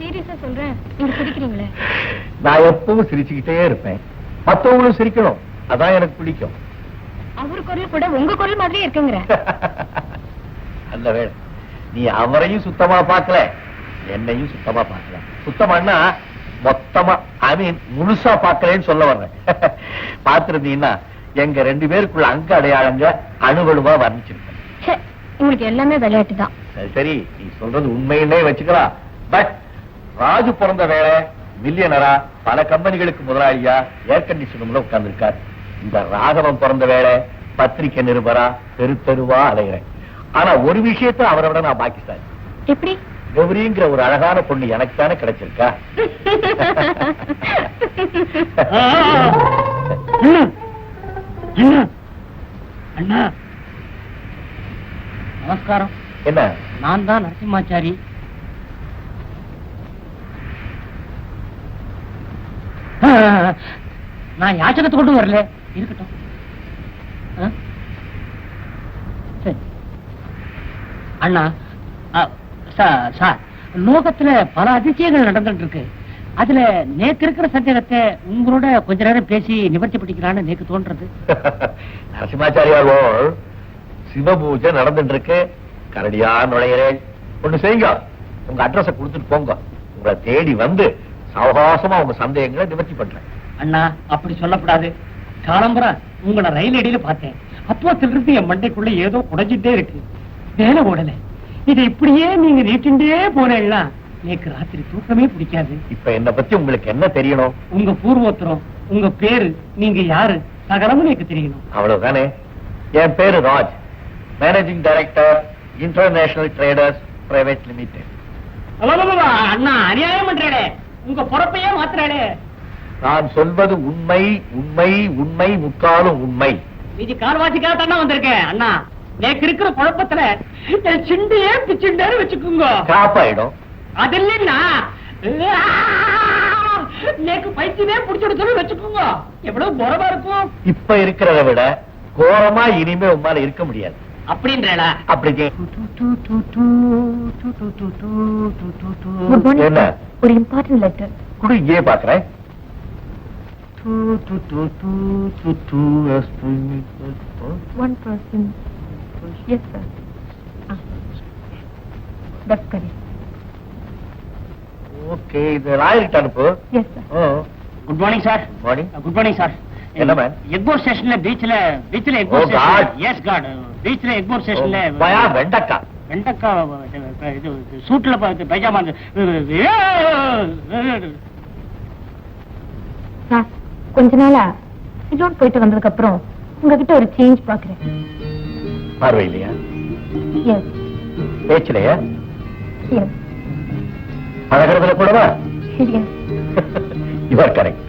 சீரியஸா சொல்றேன், நீங்க சிரிக்கிறீங்களே. நான் எப்பவும் சிரிச்சுக்கிட்டே இருப்பேன், மத்தவங்களும் சிரிக்கணும், அதான் எனக்கு பிடிக்கும். அவரு குரல் கூட உங்க குரல் மாதிரியே இருக்குங்கிற. அல்ல வேலை, நீ அவரையும் சுத்தமா பார்க்கல, என்னையும் சுத்தமா பார்க்கல. சுத்தமானா மொத்தமா, ஐ மீன் முழுசா பார்க்கலன்னு சொல்ல வர்றேன். பார்த்திருந்தீங்கன்னா எங்க 2 பேருக்குள்ள அங்க அடையாளங்க அணுவணுவா வர்ணிச்சிருக்கேன். உங்களுக்கு எல்லாமே விளையாட்டு தான். சரி, நீ சொல்றது உண்மையிலே வச்சுக்கலாம். பட் ராஜு பிறந்த வேலை மில்லியனரா, பல கம்பெனிகளுக்கு முதலாளியா, ஏர் கண்டிஷன்ல உட்கார்ந்து இருக்கார். இந்த ராகவன் பிறந்த வேலை பத்திரிகை நிருபரா, தெரு தெருவா அலைகிறேன். ஆனா ஒரு விஷயத்த அவரை விட நான் பாக்கிஸ்தான். எப்படி? கௌரிங்கிற ஒரு அழகான பொண்ணு எனக்கு தானே கிடைச்சிருக்கா. அண்ணா நமஸ்காரம். என்ன? நான் தான் நரசிம்மாச்சாரி. நான் யாச்சகத்தை கொண்டு வரல, இருக்கட்டும். சரி அண்ணா, சார், லோகத்துல பல அதிசயங்கள் நடந்துட்டு இருக்கு. அதுல நேக்கு இருக்கிற சந்தேகத்தை உங்களோட கொஞ்ச நேரம் பேசி நிவர்த்தி பண்ணிக்கலான்னு நேக்கு தோன்றது. நரசிம்மாச்சாரியாவோ சிவபூஜை நடந்துட்டு இருக்கு, கரடியா நுழையிறேன். ஒண்ணு செய்யுங்க, உங்க அட்ரஸ கொடுத்துட்டு போங்க, உங்களை தேடி வந்து சவகாசமா உங்க சந்தேகங்களை நிவர்த்தி பண்றேன். அண்ணா அப்படி சொல்லக்கூடாது. காலம்பரா உங்களை ரயில் அடியில பார்த்தேன். அப்போத்திலிருந்து என் மண்டைக்குள்ள ஏதோ குடைஞ்சிட்டே இருக்கு, வேலை ஓடல. இது இப்படியே நீங்க நீட்டிண்டே போனேன்னா நேக்கு ராத்திரி தூக்கமே பிடிக்காது. இப்ப என்ன பத்தி உங்களுக்கு என்ன தெரியணும்? உங்க பூர்வோத்திரம், உங்க பேரு, நீங்க யாரு, சகலமும் எனக்கு தெரியணும். அவ்வளவுதானே. என் பேரு Raj, managing director, international traders private limited. அண்ணா அநியாயம் பண்றே, உங்க பொறப்பையே மாத்துறாளே. நான் சொல்வது உண்மை, உண்மை, உண்மை, முக்காலும் உண்மை. இது கால்வாசிக்காக தானே வந்திருக்கேன். அண்ணா நேக்கு இருக்கிற குழப்பத்துல சிண்டையே பிச்சுண்டேன்னு வச்சுக்கோங்க, காப்பாயிடும். அது இல்லைன்னா நேக்கு பைத்தியமே பிடிச்சிடுச்சு வச்சுக்கோங்க, எவ்வளவு கோரமா இருக்கும். இப்ப இருக்கிறத விட கோரமா இனிமே உமால இருக்க முடியாது. அப்படின்றா அப்படி என்ன? ஒரு இம்பார்ட்டன்ட் லெட்டர் குடு, இங்கே பாக்குறேன். One person. Yes, sir. That's correct. Okay, இது ராயல்கிட்ட அனுப்பு. Yes, sir. Good morning sir. Morning. Good morning sir. என்ன மேன்? எக்போர்ட் ஸ்டேஷன்ல பீச்ல எக்போர்ட் ஸ்டேஷன். எஸ் காட், பீச்ல எக்போர்ட் ஸ்டேஷன்ல வெண்டக்கா வெண்டக்கா இது சூட்ல பைஜாமா. சார், கொஞ்ச நாளா சிலோன் போயிட்டு வந்ததுக்கு அப்புறம் உங்ககிட்ட ஒரு சேஞ்ச் பாக்குறேன். பார்வையிலையா? எஸ். பேச்சிலையா? எஸ். பழகிறதுல கூடவா? எஸ். Your correct.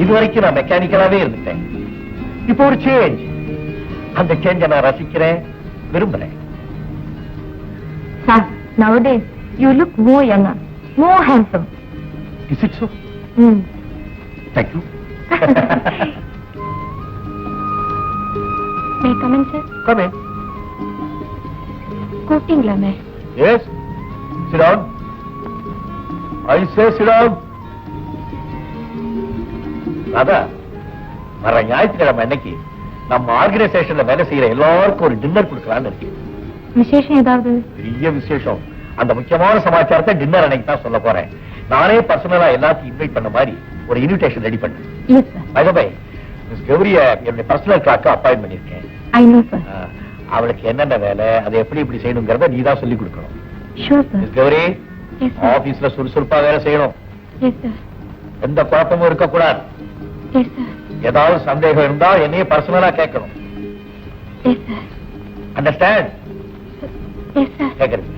இதுவரைக்கும் நான் மெக்கானிக்கலாவே இருந்துட்டேன். இப்போ ஒரு சேஞ்ச், அந்த சேஞ்ச நான் ரசிக்கிறேன், விரும்புறேன். Sir, nowadays you look more younger, more handsome. Is it so? Thank you. May I come in, sir? Come in. கூப்பிட்டீங்களா? மே? Yes. Sit down. I say sit down. Radha, வர ஞாயிற்றுக்கிழமை அன்னைக்கு நம்ம ஆர்கனைசேஷன்ல வேலை செய்யற எல்லாருக்கும் ஒரு டின்னர் கொடுக்கலாம்னு இருக்கு. விசேஷம் ஏதாவது? பெரிய விசேஷம். அந்த முக்கியமான சமாச்சாரத்தை டின்னர் அன்னைக்கு தான் சொல்ல போறேன். நானே பர்சனலா எல்லாத்தையும் இன்வைட் பண்ண மாதிரி ஒரு இன்விடேஷன் ரெடி பண்ணேன். Yes sir. By the way, miss கௌரிய என்னுடைய பர்சனல் கிளாக்கு அப்பாயின்ட் பண்ணிருக்கேன். I know sir. அவளுக்கு என்னென்ன வேலை, அதை எப்படி இப்படி செய்யணுங்கிறத நீ தான் சொல்லி கொடுக்கணும். Sure sir. Miss Gauri, yes sir. ஆபீஸ்ல சுறுசுறுப்பா வேலை செய்யணும். Yes sir. எந்த குழப்பமும் இருக்கக்கூடாது. Yes sir. ஏதாவது சந்தேகம் இருந்தா என்னையே பர்சனலா கேட்கணும். Yes sir. Understand? Yes sir. கேட்கறது.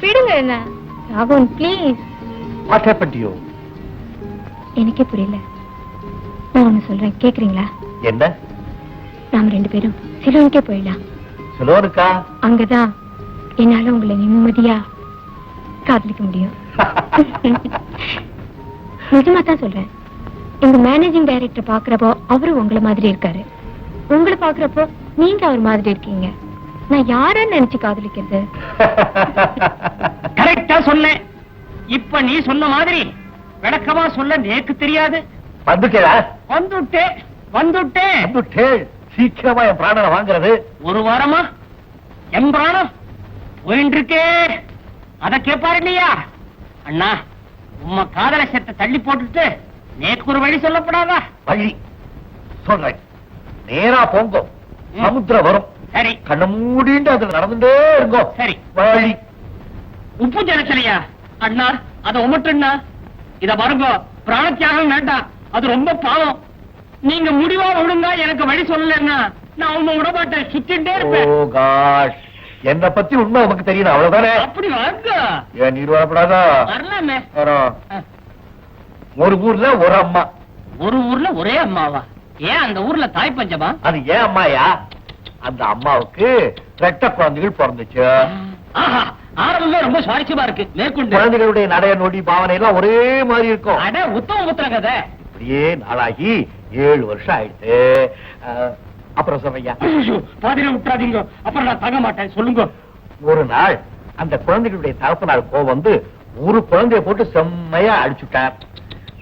விடுங்க என்ன. Raghavan, please. What happened to you? எனக்கே புரியல. நான் ஒண்ணு சொல்றேன், கேக்குறீங்களா? என்ன? நாம 2 பேரும் சிலோனுக்கே போயிடலாம். சிலோனுக்கா? அங்கதான் என்னால உங்களை நிம்மதியா காதலிக்க முடியும். நிஜமா தான் சொல்றேன். எங்க மேனேஜிங் டைரக்டர் பாக்குறப்போ அவரும் உங்களை மாதிரி இருக்காரு. உங்களை பாக்குறப்போ நீங்க அவர் மாதிரி இருக்கீங்க. நான் யாருன்னு நினைச்சு காதலிக்கிறது? கரெக்டா சொன்னேன். இப்ப நீ சொன்ன மாதிரி விளக்கமா சொல்ல எனக்கு தெரியாது. வந்துட்டேன். சீக்கிரமா என் பிராணனை வாங்குறது. ஒரு வாரமா என் பிராணம் போயிட்டு இருக்கே. அத கேட்பாரு இல்லையா அண்ணா? உம்ம காதல செத்த தள்ளி போட்டுட்டு நேக்கு ஒரு வழி சொல்லப்படாதா? வழி சொல்றேன். நேரா போங்க, சமுத்திரம் வரும். சரி, கண்ண மூடிட்டு அதுல நடந்துட்டே இருக்கோ. சரி. வழி உப்பு ஜனச்சலையா அண்ணா? அத உமட்டுண்ணா. இத பாருங்க, பிராணத்தியாகம் வேண்டாம், அது ரொம்ப பாவம். நீங்க முடிவா ஒழுங்கா எனக்கு வழி சொல்லலன்னா நான் உங்க விடமாட்டேன், சுத்திட்டே இருப்பேன். ஓ காஷ், என்ன பத்தி உண்மை நமக்கு தெரியணும், அவ்வளவுதானே? அப்படி வாங்க. ஏன் நீர் வரப்படாதா? வரலாமே. ஒரு ஊர்ல ஒரு அம்மா. ஒரு ஊர்ல ஒரே அம்மாவா? ஏன் அந்த ஊர்ல தாய் பஞ்சமா? அது ஏன் அம்மாயா? அந்த அம்மாவுக்கு ரெட்ட குழந்தைகள் பிறந்துச்சு. ஆஹா, ஆரம்பமே ரொம்ப சுவாரஸ்யமா இருக்கு. மேற்கொண்டு குழந்தைகளுடைய நடைய நொடி பாவனை எல்லாம் ஒரே மாதிரி இருக்கும். அட உத்தம புத்திர கதை. இப்படியே நாளாகி 7 வருஷம் ஆயிடுச்சு. அப்புறம் சொல்றையா, பாதியில விட்டுறாதீங்க, அப்புறம் நான் தங்க மாட்டேன். சொல்லுங்க. ஒரு நாள் அந்த குழந்தைகளுடைய தகப்பனார் கோவம் வந்து ஒரு குழந்தைய போட்டு செம்மையா அடிச்சுட்டார்.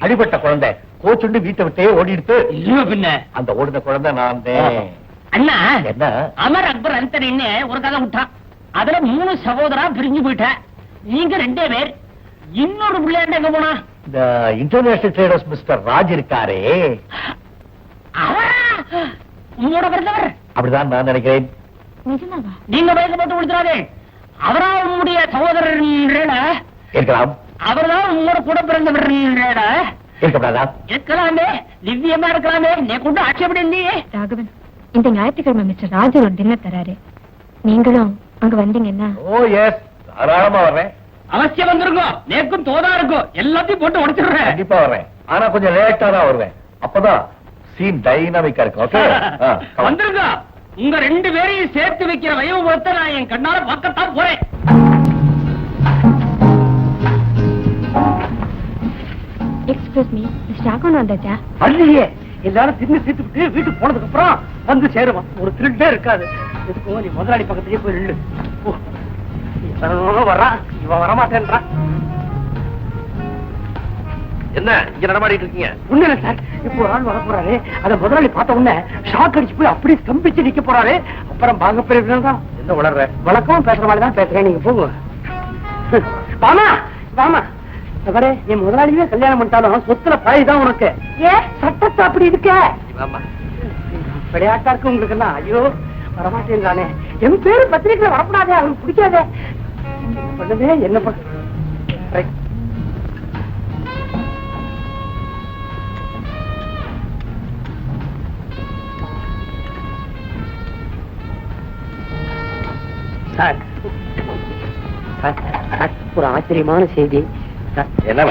அடிபட்ட குழந்தை கோச்சுண்டு வீட்டை விட்டே ஓடிடுத்து. இல்ல பின்ன அந்த ஓடின குழந்தை நான் தான். அண்ணா, என்ன அமர் அக்பர் அந்தனின்னு ஒரு கதை விட்டான். அதுல 3 சகோதரா பிரிஞ்சு போயிட்ட. நீங்க 2 பேர். இன்னொரு பிள்ளையாண்ட எங்க போனா? இந்த இன்டர்நேஷனல் ட்ரேடர்ஸ் மிஸ்டர் ராஜ் இருக்காரே, உங்களோட பிறந்தவர்? அப்படிதான் நான் நினைக்கிறேன். நிஜமாவா? நீங்க வயசு போட்டு கொடுத்துறாரு. அவரா உங்களுடைய சகோதரர் இருக்கலாம். அவர்தான் உங்களோட கூட பிறந்தவர் இருக்கக்கூடாதா? இருக்கலாமே, திவ்யமா இருக்கலாமே. நீ கொண்டு ஆட்சேபடி இல்லையே. ராகவன், இந்த ஞாயிற்றுக்கிழமை மிஸ்டர் ராஜு ஒரு டின்னர் தராரு. நீங்களும் அங்க வந்தீங்கன்னா? ஓ எஸ், தாராளமா வர்றேன். அவசியம் வந்துருங்க. நேக்கும் தோதா இருக்கும், எல்லாத்தையும் போட்டு உடைச்சிடுறேன். கண்டிப்பா வர்றேன். ஆனா கொஞ்சம் லேட்டா தான் வருவேன். அப்பதான் சீன் டைனாமிக்கா இருக்கும். ஓகே, வந்துருங்க. உங்க 2 பேரையும் சேர்த்து வைக்கிற வைபவத்தை நான் என் கண்ணால பார்க்கத்தான் போறேன். எக்ஸ்கியூஸ் மீ, மிஸ்டர் ராகவன் வந்தாச்சா? அல்லையே, எல்லாரும் தின்னு தீர்த்துட்டு வீட்டுக்கு போனதுக்கு அப்புறம் வந்து சேருவான். ஒரு திருட்டே இருக்காது. எதுக்கும் நீ முதலாளி பக்கத்திலேயே போய் நில்லு. வர்றான், இவன் வரமாட்டேன்றான். என்ன இங்க நடமாடிட்டு இருக்கீங்க? உண்மையில சார், இப்போ ஒரு ஆள் வர போறாரு. அத முதலாளி பார்த்த உடனே ஷாக் அடிச்சு போய் அப்படியே ஸ்தம்பிச்சு நிக்க போறாரு. அப்புறம் பாங்க தான். என்ன வளர்ற? வழக்கம் பேசுற மாதிரி தான் பேசுறேன். நீங்க போங்க. வாமா வாமா. பாரு, என் முதலாளியே கல்யாணம் பண்ணிட்டாலும் சொத்துல பாய்தான் உனக்கு. ஏன் சட்டத்தை அப்படி இருக்க? விளையாட்டா இருக்கு உங்களுக்கு எல்லாம். ஐயோ வரமாட்டேங்கானே. என் பேரு பத்திரிகையில வரக்கூடாதே, அவனுக்கு பிடிக்காதே. என்ன பண்ணுதே, என்ன பண்ண? ஒரு ஆச்சரியமான செய்தி. என்ன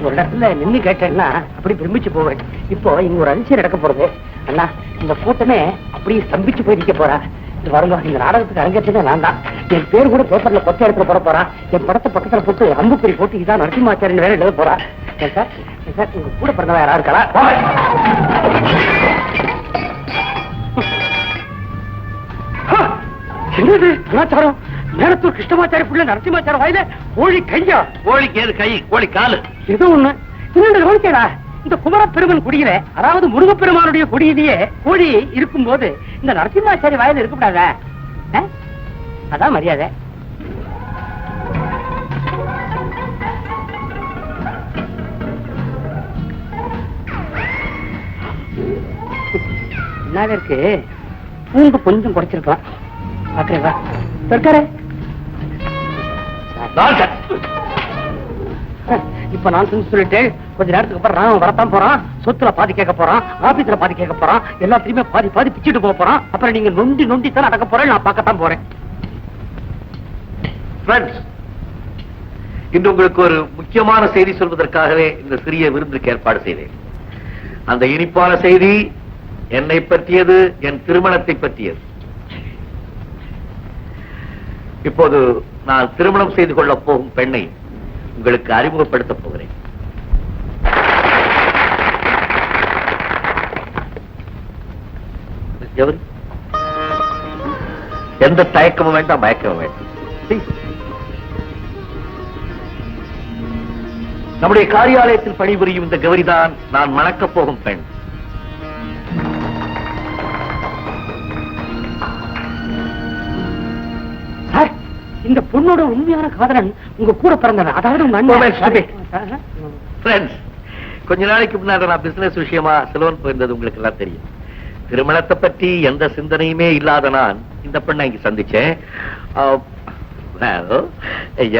ஒரு இடத்துல நின்னு கேட்டேன்னா அப்படி பிரமிச்சு போவேன். இப்போ இங்க ஒரு அதிசயம் நடக்க போறது. அண்ணா, இந்த கூட்டமே அப்படியே ஸ்தம்பிச்சு போய் நிக்க போறா. இது வருங்க, இந்த நாடகத்துக்கு அரங்கேற்றமே நான் தான். என் பேர் கூட பேப்பர்ல கொச்சை இடத்துல போட போறா. என் படத்தை பக்கத்துல போட்டு அம்புக்குறி போட்டு இதான் நரசிம்மாச்சாரியன் வேற எழுத போறா. சார் சார், உங்க கூட பிறந்தவன் யாரா இருக்கா? என்னது கலாச்சாரம்? நேரத்தூர் கிருஷ்ணமாச்சாரி புள்ள நரசிம்மாச்சார வாயில கோழி கையா? கோழிக்கு ஏது கை, கோழி காலு. ஏதோ ஒண்ணு. இன்னொன்று கவனிச்சடா, இந்த குமரப்பெருமன் குடியில, அதாவது முருகப்பெருமானுடைய குடியிலேயே கோழி இருக்கும் போது இந்த நரசிம்மாச்சாரி வாயில இருக்கக்கூடாதா? அதான் மரியாதை. என்னால இருக்கு, பூண்டு கொஞ்சம் குறைச்சிருக்கலாம். பாக்குறேவா இருக்காரு. இப்ப நான் சொல்லிட்டு கொஞ்ச நேரத்துக்கு அப்புறம் ராமன் வரத்தான் போறான். சொத்துல பாதி கேட்க போறான், ஆபீஸ்ல பாதி கேட்க போறான், எல்லாத்தையுமே பாதி பாதி பிச்சுட்டு போக போறான். அப்புறம் நீங்க நொண்டி நொண்டி தான் நடக்க போறேன். நான் பார்க்கத்தான் போறேன். இன்று உங்களுக்கு ஒரு முக்கியமான செய்தி சொல்வதற்காகவே இந்த சிறிய விருந்துக்கு ஏற்பாடு செய்தேன். அந்த இனிப்பான செய்தி என்னை பற்றியது, என் திருமணத்தை பற்றியது. இப்போது நான் திருமணம் செய்து கொள்ளப் போகும் பெண்ணை உங்களுக்கு அறிமுகப்படுத்தப் போகிறேன். கௌரி, எந்த தயக்கமும் வேண்டாம், மயக்கமும் வேண்டாம். Please. நம்முடைய காரியாலயத்தில் பணிபுரியும் இந்த கௌரிதான் நான் மணக்கப் போகும் பெண். சார், இந்த பொண்ணோட உண்மையான காதலன் உங்க கூட பிறந்தவன், அதாவது உங்க அண்ணன். Friends, கொஞ்ச நாளைக்கு முன்னாடி நான் பிசினஸ் விஷயமா சிலோன் போயிருந்தது உங்களுக்கு எல்லாம் தெரியும். திருமணத்தை பற்றி எந்த சிந்தனையுமே இல்லாத நான் இந்த பெண்ணை இங்க சந்திச்சேன்.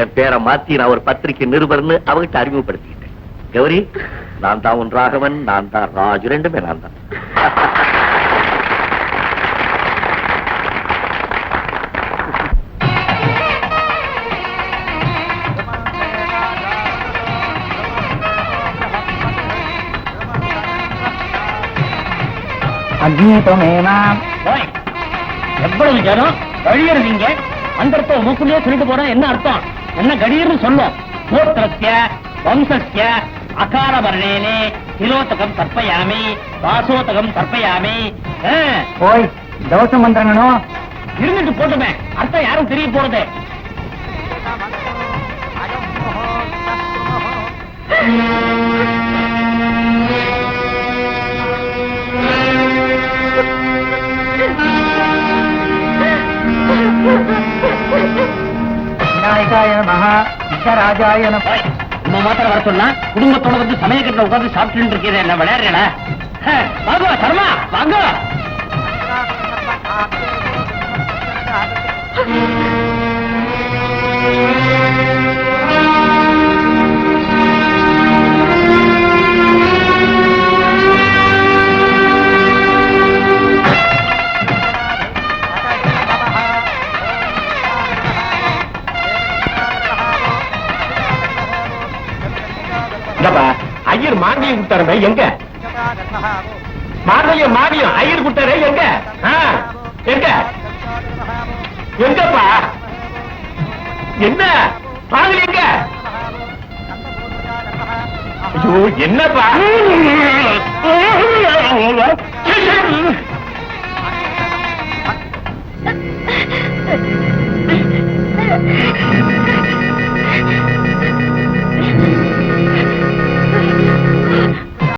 என் பேரை மாத்தி நான் ஒரு பத்திரிகை நிருபர்னு அவகிட்ட அறிமுகப்படுத்திக்கிட்டேன். கௌரி, நான் தான் உன் ராகவன், நான் தான் ராஜு, ரெண்டுமே நான் தான். எவ்வளவு ஜனம் வழியறீங்க, அந்த மூக்குள்ளே சொல்லிட்டு போற என்ன அர்த்தம்? என்ன கடியர்னு சொல்லும். கோத்திரஸ்ய வம்சஸ்ய அகார வர்ணேனே திலோதகம் தர்ப்பயாமி வாசோதகம் தர்ப்பயாமி. போய் தோஷம் பண்றணும் இருந்துட்டு போட்டுமே, அர்த்தம் யாரும் தெரிய போறது. விநாயகாய மகா விஸ்வராஜாய நமः. நம்ம மாத்திரம் வர சொன்னா குடும்பத்தோட வந்து சமயக்கட்டில உட்கார்ந்து சாப்பிட்டு இருக்கிறேன். என்ன விளையாடுறேன்? வாங்க சர்மா, வாங்க. ஐயர் மாங்கல்யம் கொடுத்தாரு, எங்க மாங்கல்யம்? மாங்கல்யம் ஐயர் கொடுத்தாரு, எங்க எங்க எங்கப்பா? என்ன மாங்கல்யம் எங்க? ஐயோ, என்னப்பா?